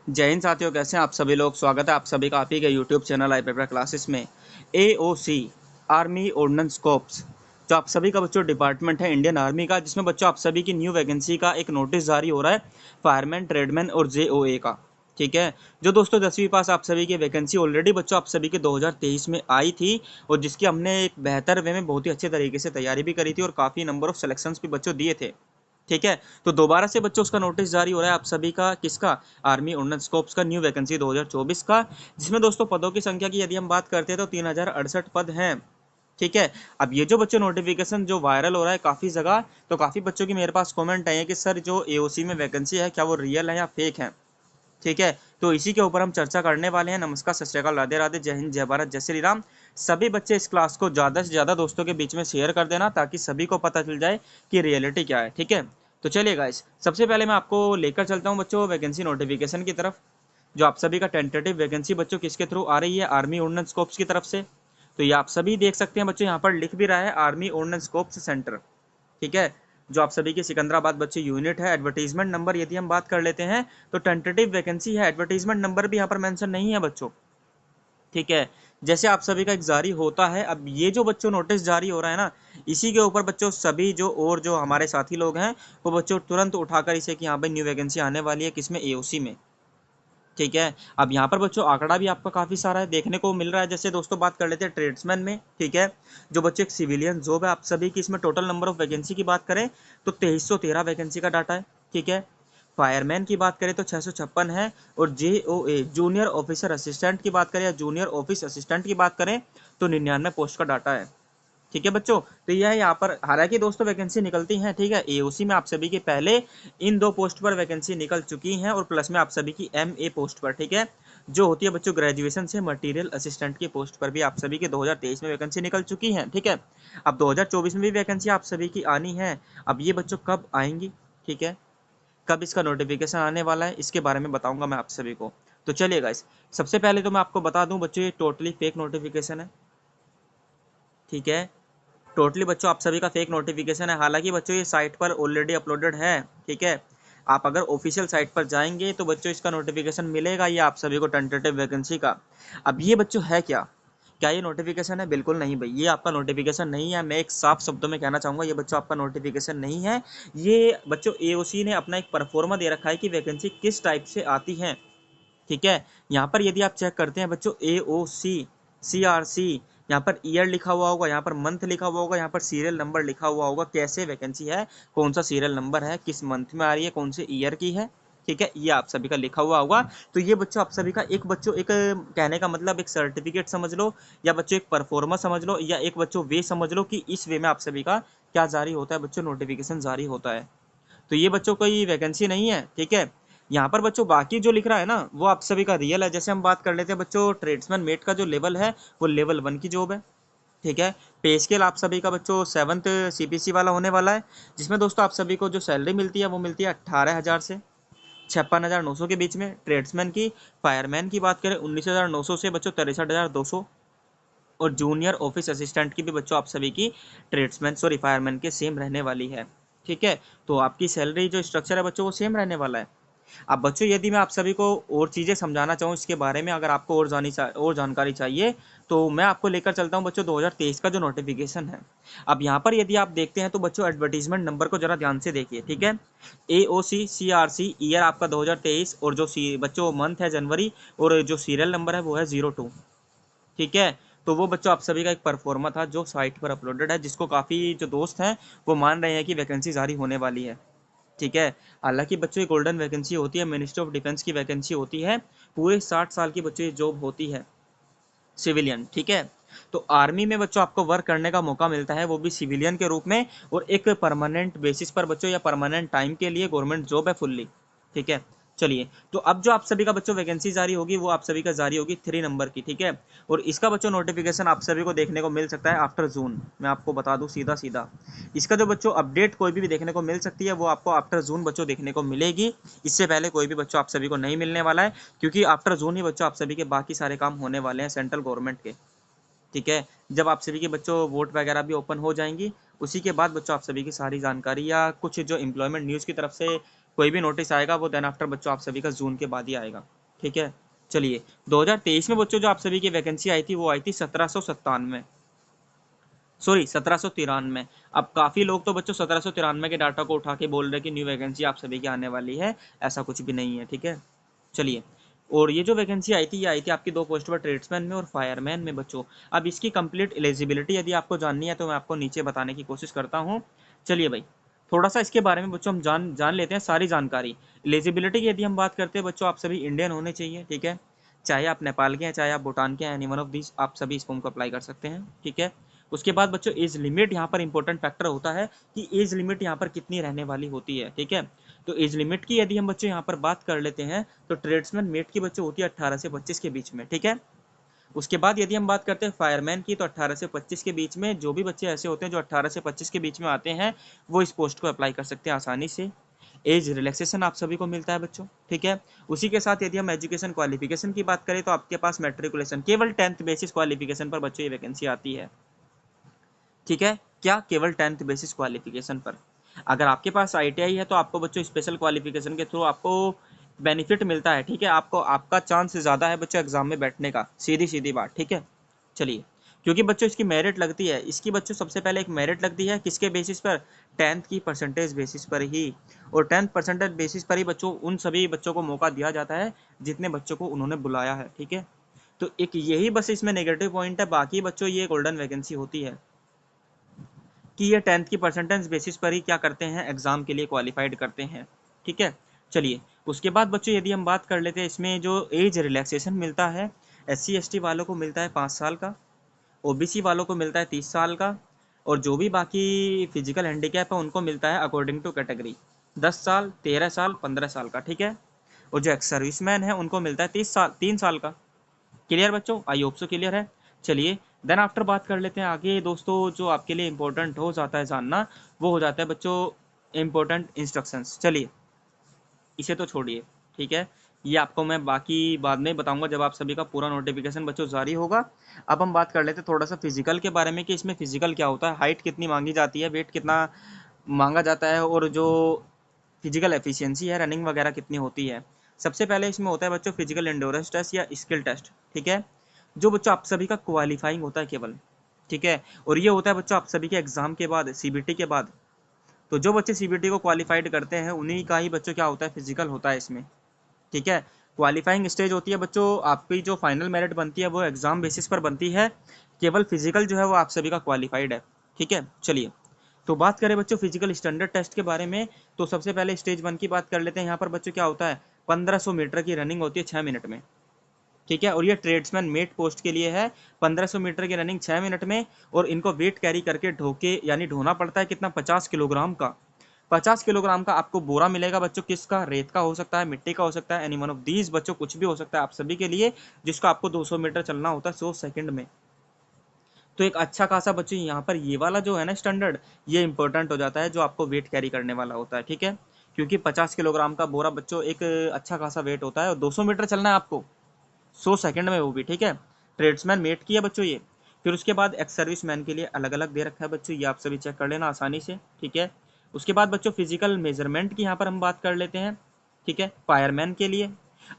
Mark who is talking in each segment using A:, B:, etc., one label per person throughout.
A: जय हिंद साथियों, कैसे हैं आप सभी लोग। स्वागत है आप सभी का आप ही के यूट्यूब चैनल आई पेपर क्लासेस में। एओसी आर्मी ऑर्डिनेंस कॉर्प्स जो आप सभी का बच्चों डिपार्टमेंट है इंडियन आर्मी का, जिसमें बच्चों आप सभी की न्यू वैकेंसी का एक नोटिस जारी हो रहा है फायरमैन, ट्रेडमैन और जेओए का। ठीक है, जो दोस्तों 10वीं पास आप सभी की वैकेंसी ऑलरेडी बच्चों आप सभी के 2023 में आई थी और जिसकी हमने एक बेहतर वे में बहुत ही अच्छे तरीके से तैयारी भी करी थी और काफ़ी नंबर ऑफ सिलेक्शंस भी बच्चों दिए थे। ठीक है, तो दोबारा से बच्चों उसका नोटिस जारी हो रहा है आप सभी का, किसका, आर्मी ऑर्डिनेंस कॉर्प्स का न्यू वैकेंसी 2024 का, जिसमें दोस्तों पदों की संख्या की यदि हम बात करते हैं तो 3068 पद हैं। ठीक है, अब ये जो बच्चों नोटिफिकेशन जो वायरल हो रहा है काफ़ी जगह, तो काफ़ी बच्चों की मेरे पास कमेंट आए हैं कि सर जो एओसी में वैकेंसी है क्या वो रियल है या फेक है। ठीक है, तो इसी के ऊपर हम चर्चा करने वाले हैं। नमस्कार, सत श्री अकाल, राधे राधे, जय हिंद, जय भारत, जय श्री राम। सभी बच्चे इस क्लास को ज़्यादा से ज़्यादा दोस्तों के बीच में शेयर कर देना ताकि सभी को पता चल जाए कि रियलिटी क्या है। ठीक है, तो चलिए गाइस, सबसे पहले मैं आपको लेकर चलता हूं बच्चों वैकेंसी नोटिफिकेशन की तरफ। जो आप सभी का टेंटेटिव वैकेंसी बच्चों किसके थ्रू आ रही है, आर्मी ऑर्डिनेंस कॉर्प्स की तरफ से। तो ये आप सभी देख सकते हैं बच्चों, यहाँ पर लिख भी रहा है आर्मी ऑर्डिनेंस कॉर्प्स सेंटर। ठीक है, जो आप सभी की सिकंदराबाद बच्चे यूनिट है। एडवर्टीजमेंट नंबर यदि हम बात कर लेते हैं तो टेंटेटिव वैकेंसी है, एडवर्टीजमेंट नंबर भी यहाँ पर मेंशन नहीं है बच्चों। ठीक है, जैसे आप सभी का एक जारी होता है, अब ये जो बच्चों नोटिस जारी हो रहा है ना, इसी के ऊपर बच्चों सभी जो और जो हमारे साथी लोग हैं वो बच्चों तुरंत उठाकर इसे कि यहाँ पे न्यू वैकेंसी आने वाली है, किसमें, एओसी में। ठीक है, अब यहाँ पर बच्चों आंकड़ा भी आपका काफ़ी सारा है देखने को मिल रहा है। जैसे दोस्तों बात कर लेते हैं ट्रेड्समैन में। ठीक है, जो बच्चे एक सिविलियन जॉब है आप सभी की, इसमें टोटल नंबर ऑफ वैकेंसी की बात करें तो 2313 वैकेंसी का डाटा है। ठीक है, फायरमैन की बात करें तो 656 है। और जेओए जूनियर ऑफिसर असिस्टेंट की बात करें या जूनियर ऑफिस असिस्टेंट की बात करें तो 99 पोस्ट का डाटा है। ठीक है बच्चों, तो यह यहाँ पर हालांकि दोस्तों वैकेंसी निकलती हैं। ठीक है, एओसी में आप सभी के पहले इन दो पोस्ट पर वैकेंसी निकल चुकी हैं और प्लस में आप सभी की एमए पोस्ट पर। ठीक है, जो होती है बच्चों ग्रेजुएशन से मटेरियल असिस्टेंट की पोस्ट पर भी आप सभी के 2023 में वैकेंसी निकल चुकी हैं। ठीक है, अब 2024 में भी वैकेंसी आप सभी की आनी है। अब ये बच्चों कब आएंगी, ठीक है, कब इसका नोटिफिकेशन आने वाला है, इसके बारे में बताऊंगा मैं आप सभी को। तो चलिए गाइस, सबसे पहले तो मैं आपको बता दूं बच्चों, ये टोटली फेक नोटिफिकेशन है। ठीक है, टोटली बच्चों आप सभी का फेक नोटिफिकेशन है। हालांकि बच्चों ये साइट पर ऑलरेडी अपलोडेड है। ठीक है, आप अगर ऑफिशियल साइट पर जाएंगे तो बच्चों इसका नोटिफिकेशन मिलेगा ये आप सभी को टेंटेटिव वैकेंसी का। अब ये बच्चों है क्या, क्या ये नोटिफिकेशन है? बिल्कुल नहीं भाई, ये आपका नोटिफिकेशन नहीं है। मैं एक साफ शब्दों में कहना चाहूँगा, ये बच्चों आपका नोटिफिकेशन नहीं है। ये बच्चों एओसी ने अपना एक परफॉर्मा दे रखा है कि वैकेंसी किस टाइप से आती है। ठीक है, यहाँ पर यदि आप चेक करते हैं बच्चों, एओसी, सीआरसी, यहाँ पर ईयर लिखा हुआ होगा, यहाँ पर मंथ लिखा हुआ होगा, यहाँ पर सीरियल नंबर लिखा हुआ होगा, कैसे वैकेंसी है, कौन सा सीरियल नंबर है, किस मंथ में आ रही है, कौन से ईयर की है। ठीक है, ये आप सभी का लिखा हुआ होगा। तो ये बच्चों आप सभी का एक बच्चों एक कहने का मतलब एक सर्टिफिकेट समझ लो, या बच्चों एक परफॉर्मा समझ लो, या एक बच्चों वे समझ लो कि इस वे में आप सभी का क्या जारी होता है बच्चों, नोटिफिकेशन जारी होता है। तो ये बच्चों कोई वैकेंसी नहीं है। ठीक है, यहाँ पर बच्चों बाकी जो लिख रहा है ना वो आप सभी का रियल है। जैसे हम बात कर लेते हैं बच्चों, ट्रेड्समैन मेट का जो लेवल है वो लेवल 1 की जॉब है। ठीक है, पे स्केल आप सभी का बच्चों 7th सीपीसी वाला होने वाला है, जिसमें दोस्तों आप सभी को जो सैलरी मिलती है वो मिलती है 18,000 से 56,900 के बीच में ट्रेड्समैन की। फायरमैन की बात करें 19,900 से बच्चों 63,200। और जूनियर ऑफिस असिस्टेंट की भी बच्चों आप सभी की ट्रेड्समैन सॉरी फायरमैन के सेम रहने वाली है। ठीक है, तो आपकी सैलरी जो स्ट्रक्चर है बच्चों वो सेम रहने वाला है। अब बच्चों यदि मैं आप सभी को और चीज़ें समझाना चाहूँ इसके बारे में, अगर आपको और जानकारी चाहिए तो मैं आपको लेकर चलता हूँ बच्चों 2023 का जो नोटिफिकेशन है। अब यहाँ पर यदि आप देखते हैं तो बच्चों एडवर्टीजमेंट नंबर को जरा ध्यान से देखिए। ठीक है, AOC CRC ईयर आपका 2023 और जो बच्चों मंथ है जनवरी, और जो सीरियल नंबर है वो है 02। ठीक है, तो वो बच्चों आप सभी का एक परफॉर्मा था जो साइट पर अपलोडेड है, जिसको काफ़ी जो दोस्त हैं वो मान रहे हैं कि वैकेंसी जारी होने वाली है। ठीक है, हालांकि बच्चों ये गोल्डन वैकेंसी होती है, मिनिस्ट्री ऑफ डिफेंस की वैकेंसी होती है, पूरे 60 साल की बच्चों ये जॉब होती है, सिविलियन। ठीक है, तो आर्मी में बच्चों आपको वर्क करने का मौका मिलता है वो भी सिविलियन के रूप में, और एक परमानेंट बेसिस पर बच्चों या परमानेंट टाइम के लिए गवर्नमेंट जॉब है फुल्ली। ठीक है, चलिए, तो अब जो आप सभी का बच्चों वैकेंसी जारी होगी वो आप सभी का जारी होगी 3 नंबर की। ठीक है, और इसका बच्चों नोटिफिकेशन आप सभी को देखने को मिल सकता है आफ्टर जून। मैं आपको बता दूं सीधा सीधा, इसका जो बच्चों अपडेट कोई भी देखने को मिल सकती है वो आपको आफ्टर जून बच्चों देखने को मिलेगी। इससे पहले कोई भी बच्चों आप सभी को नहीं मिलने वाला है, क्योंकि आफ्टर जून ही बच्चों आप सभी के बाकी सारे काम होने वाले हैं सेंट्रल गवर्नमेंट के। ठीक है, जब आप सभी के बच्चों वोट वगैरह भी ओपन हो जाएंगी, उसी के बाद बच्चों आप सभी की सारी जानकारी या कुछ जो एम्प्लॉयमेंट न्यूज़ की तरफ से कोई भी नोटिस आएगा वो देन आफ्टर बच्चों आप सभी का जून के बाद ही आएगा, ठीक है। चलिए 2023 में बच्चों जो आप सभी की वैकेंसी आई थी वो आई थी 1797, सॉरी 1793। अब काफी लोग तो बच्चों 1793 के डाटा को उठा के बोल रहे हैं कि न्यू वैकेंसी आप सभी की आने वाली है, ऐसा कुछ भी नहीं है, ठीक है। चलिए, और ये जो वैकेंसी आई थी ये आई थी आपकी दो पोस्ट पर, ट्रेड्समैन में और फायरमैन में बच्चों। अब इसकी कंप्लीट एलिजिबिलिटी यदि आपको जाननी है तो मैं आपको नीचे बताने की कोशिश करता हूँ। चलिए भाई, थोड़ा सा इसके बारे में बच्चों हम जान लेते हैं सारी जानकारी। एलिजिबिलिटी की यदि हम बात करते हैं बच्चों, आप सभी इंडियन होने चाहिए, ठीक है। चाहे आप नेपाल के हैं, चाहे आप भूटान के हैं, एनी वन ऑफ दिस आप सभी इस फॉर्म को अप्लाई कर सकते हैं, ठीक है। उसके बाद बच्चों एज लिमिट यहाँ पर इंपॉर्टेंट फैक्टर होता है कि एज लिमिट यहाँ पर कितनी रहने वाली होती है, ठीक है। तो एज लिमिट की यदि हम बच्चों यहाँ पर बात कर लेते हैं तो ट्रेड्समैन मेट की बच्चों होती है 18 से 25 के बीच में, ठीक है। उसके बाद यदि हम बात करते हैं फायरमैन की तो 18 से 25 के बीच में, जो भी बच्चे ऐसे होते हैं जो 18 से 25 के बीच में आते हैं वो इस पोस्ट को अप्लाई कर सकते हैं आसानी से। एज रिलैक्सेशन आप सभी को मिलता है बच्चों, ठीक है। उसी के साथ यदि हम एजुकेशन क्वालिफिकेशन की बात करें तो आपके पास मैट्रिकुलेशन केवल 10th बेसिस क्वालिफिकेशन पर बच्चों ये वैकेंसी आती है, ठीक है। क्या? केवल 10th बेसिस क्वालिफिकेशन पर। अगर आपके पास ITI है तो आपको बच्चों स्पेशल क्वालिफिकेशन के थ्रू आपको बेनिफिट मिलता है, ठीक है। आपको आपका चांस ज़्यादा है बच्चों एग्जाम में बैठने का, सीधी सीधी बात, ठीक है। चलिए, क्योंकि बच्चों इसकी मेरिट लगती है, इसकी बच्चों सबसे पहले एक मेरिट लगती है किसके बेसिस पर? 10th की परसेंटेज बेसिस पर ही। और 10th परसेंटेज बेसिस पर ही बच्चों उन सभी बच्चों को मौका दिया जाता है जितने बच्चों को उन्होंने बुलाया है, ठीक है। तो एक यही बस इसमें नेगेटिव पॉइंट है, बाकी बच्चों ये गोल्डन वैकेंसी होती है कि ये 10th की परसेंटेज बेसिस पर ही क्या करते हैं, एग्जाम के लिए क्वालिफाइड करते हैं, ठीक है। चलिए, उसके बाद बच्चों यदि हम बात कर लेते हैं इसमें जो एज रिलैक्सेशन मिलता है, SC ST वालों को मिलता है 5 साल का, OBC वालों को मिलता है 30 साल का, और जो भी बाकी फिजिकल हैंडीकैप है उनको मिलता है अकॉर्डिंग टू कैटेगरी 10 साल, 13 साल, 15 साल का, ठीक है। और जो एक्स सर्विसमैन है उनको मिलता है 30 साल, 3 साल का। क्लियर बच्चों? आई होप सो क्लियर है। चलिए, देन आफ्टर बात कर लेते हैं आगे दोस्तों, जो आपके लिए इंपॉर्टेंट हो जाता है जानना, वो हो जाता है बच्चों इंपॉर्टेंट इंस्ट्रक्शंस। चलिए, इसे तो छोड़िए, ठीक है। ये आपको मैं बाकी बाद में बताऊंगा जब आप सभी का पूरा नोटिफिकेशन बच्चों जारी होगा। अब हम बात कर लेते हैं थोड़ा सा फिजिकल के बारे में कि इसमें फिजिकल क्या होता है, हाइट कितनी मांगी जाती है, वेट कितना मांगा जाता है, और जो फिजिकल एफिशिएंसी है, रनिंग वगैरह कितनी होती है। सबसे पहले इसमें होता है बच्चों फिजिकल एंडोरेंस टेस्ट या स्किल टेस्ट, ठीक है, जो बच्चों आप सभी का क्वालिफाइंग होता है केवल, ठीक है। और ये होता है बच्चों आप सभी के एग्जाम के बाद, CBT के बाद। तो जो बच्चे CBT को क्वालिफाइड करते हैं उन्हीं का ही बच्चों क्या होता है, फिजिकल होता है इसमें, ठीक है। क्वालिफाइंग स्टेज होती है बच्चों, आपकी जो फाइनल मेरिट बनती है वो एग्जाम बेसिस पर बनती है, केवल फिजिकल जो है वो आप सभी का क्वालिफाइड है, ठीक है। चलिए, तो बात करें बच्चों फिजिकल स्टैंडर्ड टेस्ट के बारे में, तो सबसे पहले स्टेज 1 की बात कर लेते हैं। यहाँ पर बच्चों क्या होता है, 1500 मीटर की रनिंग होती है 6 मिनट में, ठीक है। और ये ट्रेड्समैन मेट पोस्ट के लिए है, 1500 मीटर की रनिंग 6 मिनट में। और इनको वेट कैरी करके ढोके यानी ढोना पड़ता है कितना, 50 किलोग्राम का। 50 किलोग्राम का आपको बोरा मिलेगा बच्चों, किसका? रेत का हो सकता है, मिट्टी का हो सकता है, एनी वन ऑफ दीज बच्चों, कुछ भी हो सकता है आप सभी के लिए, जिसको आपको 200 मीटर चलना होता है 100 सेकंड में। तो एक अच्छा खासा बच्चों यहाँ पर ये वाला जो है ना स्टैंडर्ड, ये इंपॉर्टेंट हो जाता है जो आपको वेट कैरी करने वाला होता है, ठीक है। क्योंकि 50 किलोग्राम का बोरा बच्चों एक अच्छा खासा वेट होता है, और 200 मीटर चलना है आपको 100 सेकंड में, वो भी, ठीक है। ट्रेड्समैन मेट की है बच्चों ये। फिर उसके बाद एक्स सर्विस मैन के लिए अलग अलग दे रखा है बच्चों, ये आप सभी चेक कर लेना आसानी से, ठीक है। उसके बाद बच्चों फिजिकल मेजरमेंट की यहाँ पर हम बात कर लेते हैं, ठीक है, फायरमैन के लिए।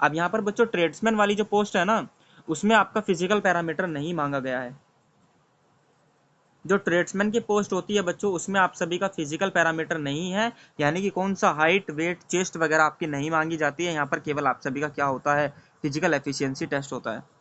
A: अब यहाँ पर बच्चों ट्रेड्समैन वाली जो पोस्ट है ना, उसमें आपका फिजिकल पैरामीटर नहीं मांगा गया है। जो ट्रेड्समैन की पोस्ट होती है बच्चों उसमें आप सभी का फिजिकल पैरामीटर नहीं है, यानी कि कौन सा हाइट, वेट, चेस्ट वगैरह आपकी नहीं मांगी जाती है। यहाँ पर केवल आप सभी का क्या होता है, फिजिकल एफिशिएंसी टेस्ट होता है।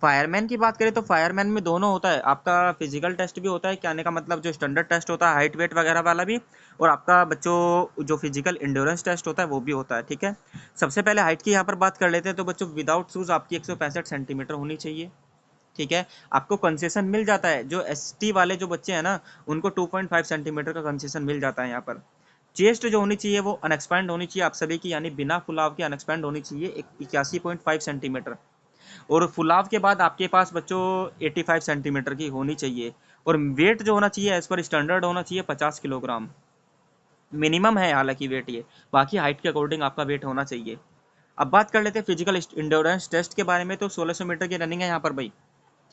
A: फायरमैन की बात करें तो फायरमैन में दोनों होता है, आपका फिजिकल टेस्ट भी होता है, कहने का मतलब जो स्टैंडर्ड टेस्ट होता है हाइट वेट वगैरह वाला भी, और आपका बच्चों जो फिजिकल इंड्योरेंस टेस्ट होता है वो भी होता है, ठीक है। सबसे पहले हाइट की यहाँ पर बात कर लेते हैं, तो बच्चों विदाउट शूज आपकी 165 सेंटीमीटर होनी चाहिए, ठीक है। आपको कंसेशन मिल जाता है, जो ST वाले जो बच्चे हैं ना उनको 2.5 सेंटीमीटर का कंसेशन मिल जाता है यहाँ पर। चेस्ट जो होनी चाहिए वो अनएक्सपैंड होनी चाहिए आप सभी की, यानी बिना फुलाव के अनएक्सपैंड होनी चाहिए 81.5 सेंटीमीटर। और फुलाव के बाद आपके पास बच्चों 85 सेंटीमीटर की होनी चाहिए। और वेट जो होना चाहिए एज पर स्टैंडर्ड होना चाहिए 50 किलोग्राम मिनिमम है, हालांकि वेट ये, बाकी हाइट के अकॉर्डिंग आपका वेट होना चाहिए। अब बात कर लेते हैं फिजिकल इंड्योरेंस टेस्ट के बारे में, तो 1600 मीटर की रनिंग है यहाँ पर भाई,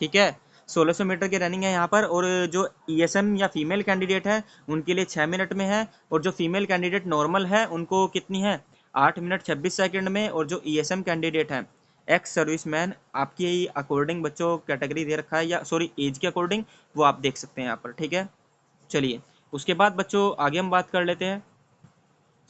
A: ठीक है। 1600 मीटर की रनिंग है यहाँ पर। और जो ईएसएम या फीमेल कैंडिडेट है उनके लिए 6 मिनट में है, और जो फीमेल कैंडिडेट नॉर्मल है उनको कितनी है 8 मिनट 26 सेकंड में। और जो ईएसएम कैंडिडेट है एक्स सर्विसमैन, आपकी अकॉर्डिंग बच्चों कैटेगरी दे रखा है, या सॉरी एज के अकॉर्डिंग, वो आप देख सकते हैं यहाँ पर, ठीक है। चलिए उसके बाद बच्चों आगे हम बात कर लेते हैं।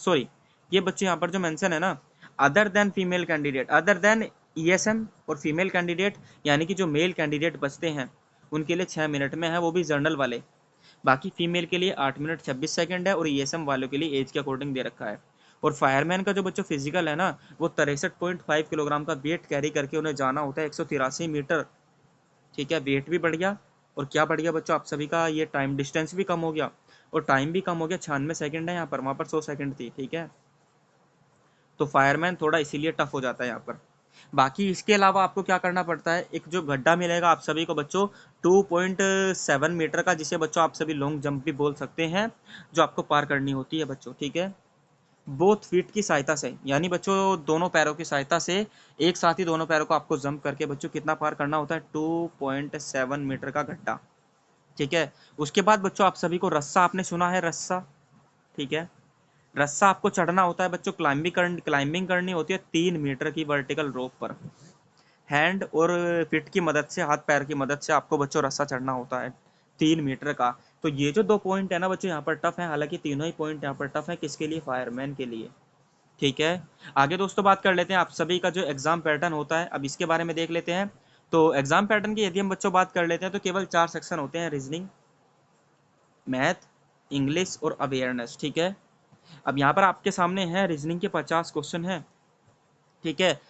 A: सॉरी, ये बच्चे यहाँ पर जो मेंशन है ना, other than female candidate, other than ESM और फीमेल कैंडिडेट, यानी कि जो मेल कैंडिडेट बचते हैं उनके लिए 6 मिनट में है, वो भी जर्नल वाले। बाकी फीमेल के लिए 8 मिनट 26 सेकंड है, और ईएसएम वालों के लिए एज के अकॉर्डिंग दे रखा है। और फायरमैन का जो बच्चों फिजिकल है ना, वो 63.5 किलोग्राम का वेट कैरी करके उन्हें जाना होता है 183 मीटर, ठीक है। वेट भी बढ़ गया, और क्या बढ़ गया बच्चों आप सभी का, ये टाइम डिस्टेंस भी कम हो गया, और टाइम भी कम हो गया। 96 सेकंड है यहाँ पर, वहाँ पर 100 सेकंड थी, ठीक है। तो फायरमैन थोड़ा इसीलिए टफ हो जाता है यहाँ पर। बाकी इसके अलावा आपको क्या करना पड़ता है, एक जो गड्ढा मिलेगा आप सभी को बच्चों 2.7 मीटर का, जिसे बच्चों आप सभी लॉन्ग जंप भी बोल सकते हैं, जो आपको पार करनी होती है बच्चों, ठीक है। बोथ फीट की सहायता से, यानी बच्चों दोनों पैरों की सहायता से एक साथ ही दोनों पैरों को आपको जंप करके बच्चों कितना पार करना होता है 2.7 मीटर का गड्ढा, ठीक है। उसके बाद बच्चों आप सभी को रस्सा, आपने सुना है रस्सा, ठीक है। रस्सा आपको चढ़ना होता है बच्चों, क्लाइंबिंग करनी होती है 3 मीटर की वर्टिकल रोप पर। हैंड और फिट की मदद से, हाथ पैर की मदद से आपको बच्चों रस्सा चढ़ना होता है 3 मीटर का। तो ये जो 2 पॉइंट है ना बच्चों यहाँ पर टफ है, हालांकि तीनों ही पॉइंट यहाँ पर टफ है, किसके लिए, फायरमैन के लिए, ठीक है। आगे दोस्तों बात कर लेते हैं आप सभी का जो एग्जाम पैटर्न होता है, अब इसके बारे में देख लेते हैं। तो एग्जाम पैटर्न की यदि हम बच्चों बात कर लेते हैं तो केवल 4 सेक्शन होते हैं, रीजनिंग, मैथ, इंग्लिश और अवेयरनेस, ठीक है। अब यहाँ पर आपके सामने है रीजनिंग के 50 क्वेश्चन है, ठीक है।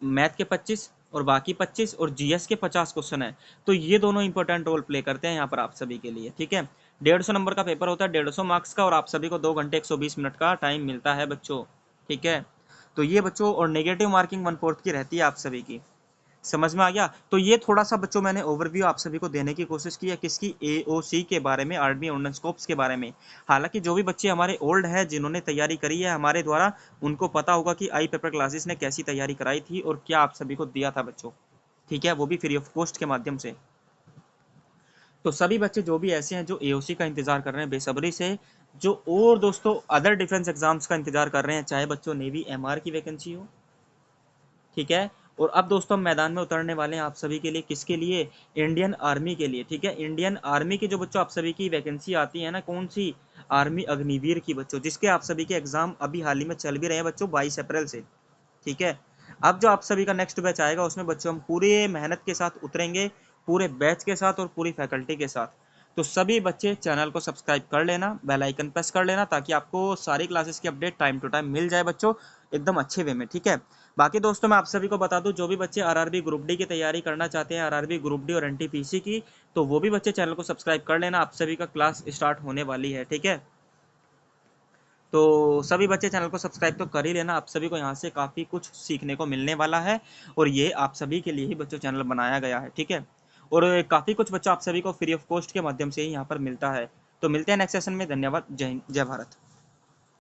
A: मैथ के 25 और बाकी 25, और जीएस के 50 क्वेश्चन है। तो ये दोनों इंपॉर्टेंट रोल प्ले करते हैं यहाँ पर आप सभी के लिए, ठीक है। 150 नंबर का पेपर होता है, 150 मार्क्स का, और आप सभी को 2 घंटे 120 मिनट का टाइम मिलता है बच्चों, ठीक है। तो ये बच्चों, और नेगेटिव मार्किंग 1/4 की रहती है आप सभी की, समझ में आ गया। तो ये थोड़ा सा बच्चों मैंने ओवरव्यू आप सभी को देने की कोशिश की है, किसकी, एओसी के बारे में, आर्मी ऑर्डिनेंस कॉर्प्स के बारे में। हालांकि जो भी बच्चे हमारे ओल्ड है, जिन्होंने तैयारी करी है हमारे द्वारा, उनको पता होगा कि आई पेपर क्लासेस ने कैसी तैयारी कराई थी और क्या आप सभी को दिया था बच्चों, ठीक है, वो भी फ्री ऑफ कॉस्ट के माध्यम से। तो सभी बच्चे जो भी ऐसे हैं जो एओसी का इंतजार कर रहे हैं बेसब्री से, जो और दोस्तों अदर डिफेंस एग्जाम्स का इंतजार कर रहे हैं, चाहे बच्चों नेवी एमआर की वैकेंसी हो, ठीक है। और अब दोस्तों हम मैदान में उतरने वाले हैं आप सभी के लिए, किसके लिए, इंडियन आर्मी के लिए, ठीक है। इंडियन आर्मी की जो बच्चों आप सभी की वैकेंसी आती है ना, कौन सी, आर्मी अग्निवीर की बच्चों, जिसके आप सभी के एग्जाम अभी हाल ही में चल भी रहे हैं बच्चों 22 अप्रैल से, ठीक है। अब जो आप सभी का नेक्स्ट बैच आएगा उसमें बच्चों हम पूरे मेहनत के साथ उतरेंगे, पूरे बैच के साथ और पूरी फैकल्टी के साथ। तो सभी बच्चे चैनल को सब्सक्राइब कर लेना, बेल आइकन प्रेस कर लेना, ताकि आपको सारी क्लासेस की अपडेट टाइम टू टाइम मिल जाए बच्चों, एकदम अच्छे वे में, ठीक है। बाकी दोस्तों मैं आप सभी को बता दूं, जो भी बच्चे आरआरबी ग्रुप डी की तैयारी करना चाहते हैं, आरआरबी ग्रुप डी और एनटीपीसी की, तो वो भी बच्चे चैनल को सब्सक्राइब कर लेना, आप सभी का क्लास स्टार्ट होने वाली है, ठीक है। तो सभी बच्चे चैनल को सब्सक्राइब तो कर ही लेना, आप सभी को यहाँ से काफ़ी कुछ सीखने को मिलने वाला है, और ये आप सभी के लिए ही बच्चों चैनल बनाया गया है, ठीक है। और काफ़ी कुछ बच्चों आप सभी को फ्री ऑफ कॉस्ट के माध्यम से ही यहाँ पर मिलता है। तो मिलते हैं नेक्स्ट सेशन में, धन्यवाद, जय हिंद, जय भारत।